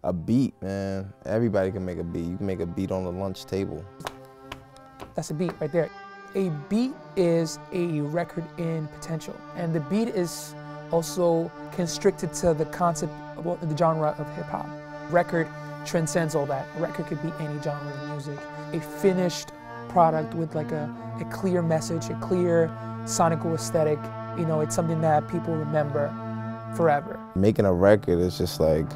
A beat, man. Everybody can make a beat. You can make a beat on the lunch table. That's a beat right there. A beat is a record in potential. And the beat is also constricted to the concept of the genre of hip hop. Record transcends all that. A record could be any genre of music. A finished product with like a clear message, a clear sonical aesthetic, you know, it's something that people remember forever. Making a record is just like,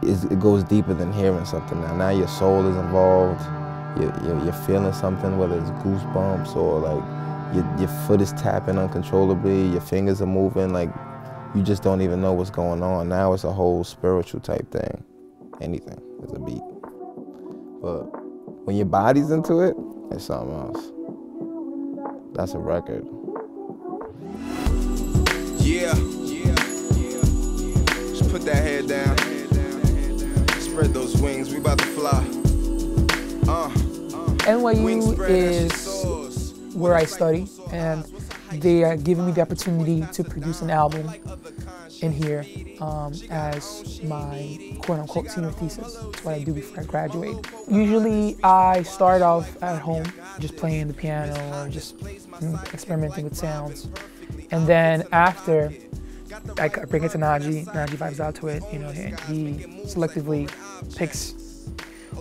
it goes deeper than hearing something now. Now your soul is involved, you're feeling something, whether it's goosebumps or like your foot is tapping uncontrollably, your fingers are moving, like you just don't even know what's going on. Now it's a whole spiritual type thing. Anything is a beat. But when your body's into it, it's something else. That's a record. Yeah. Just put that head down. Spread those wings, we about to fly. NYU is where I study, and they are giving me the opportunity to produce an album in here as my quote-unquote senior thesis. That's what I do before I graduate. Usually I start off at home, just playing the piano or just experimenting with sounds. And then after, I bring it to Najee. Najee vibes out to it, you know, he selectively picks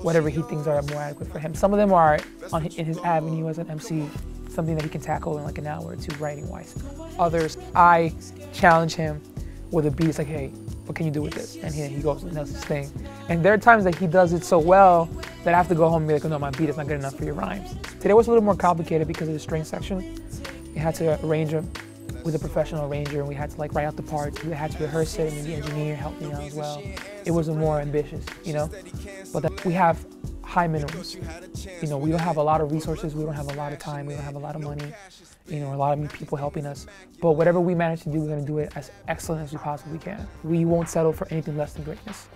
whatever he thinks are more adequate for him. Some of them are in his avenue as an MC, something that he can tackle in like an hour or two writing-wise. Others, I challenge him with a beat. It's like, hey, what can you do with this? And he goes and does his thing. And there are times that he does it so well that I have to go home and be like, oh no, my beat is not good enough for your rhymes. Today was a little more complicated because of the string section. We had to arrange them with a professional arranger, and we had to like write out the parts. We had to rehearse it, and the engineer helped me out as well. It was more ambitious, you know? But we have high minimums. You know, we don't have a lot of resources, we don't have a lot of time, we don't have a lot of money, you know, a lot of people helping us. But whatever we manage to do, we're gonna do it as excellent as we possibly can. We won't settle for anything less than greatness.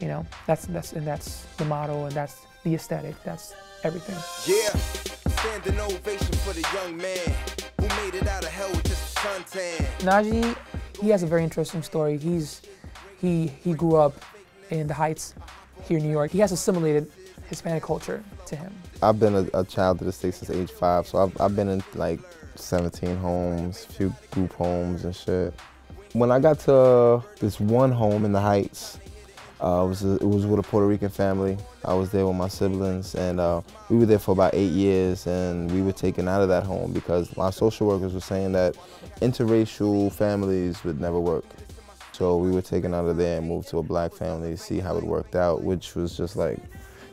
You know, that's the motto, and that's the aesthetic, that's everything. Yeah, standing ovation for the young man who made it out of hell with just a suntan. Najee, he has a very interesting story. He grew up in the Heights here in New York. He has assimilated Hispanic culture to him. I've been a child of the state since age 5, so I've been in like 17 homes, a few group homes and shit. When I got to this one home in the Heights, it was with a Puerto Rican family. I was there with my siblings, and we were there for about 8 years, and we were taken out of that home because my social workers were saying that interracial families would never work. So we were taken out of there and moved to a black family to see how it worked out, which was just like,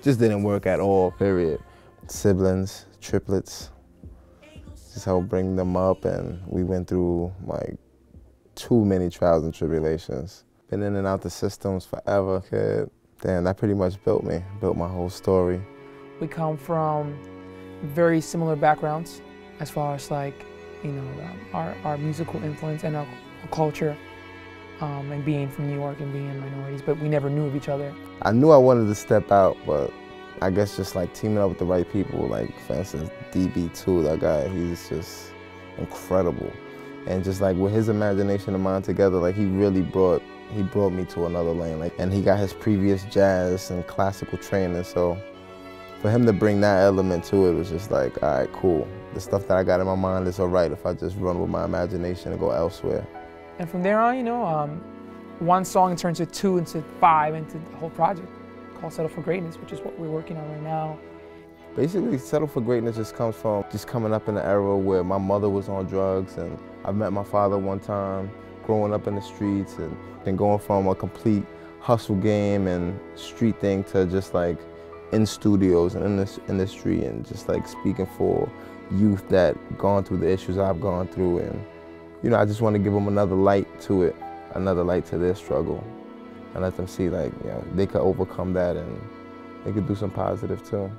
just didn't work at all, period. Siblings, triplets, just helped bring them up, and we went through like too many trials and tribulations. Been in and out the systems forever, kid. Damn, that pretty much built me, built my whole story. We come from very similar backgrounds as far as like, you know, our musical influence and our culture, and being from New York and being minorities, but we never knew of each other. I knew I wanted to step out, but I guess just like teaming up with the right people, like for instance, DB2, that guy, he's just incredible. And just like with his imagination and mine together, like he really brought me to another lane. Like, and he got his previous jazz and classical training, so for him to bring that element to it was just like, all right, cool. The stuff that I got in my mind is all right if I just run with my imagination and go elsewhere. And from there on, you know, one song turns to 2, into 5, into the whole project called Settle for Greatness, which is what we're working on right now. Basically, Settle for Greatness just comes from just coming up in an era where my mother was on drugs, and I met my father one time, growing up in the streets, and then going from a complete hustle game and street thing to just like in studios and in this industry, and just like speaking for youth that gone through the issues I've gone through. And you know, I just want to give them another light to it, another light to their struggle, and let them see like, you know, they could overcome that and they could do some positive too.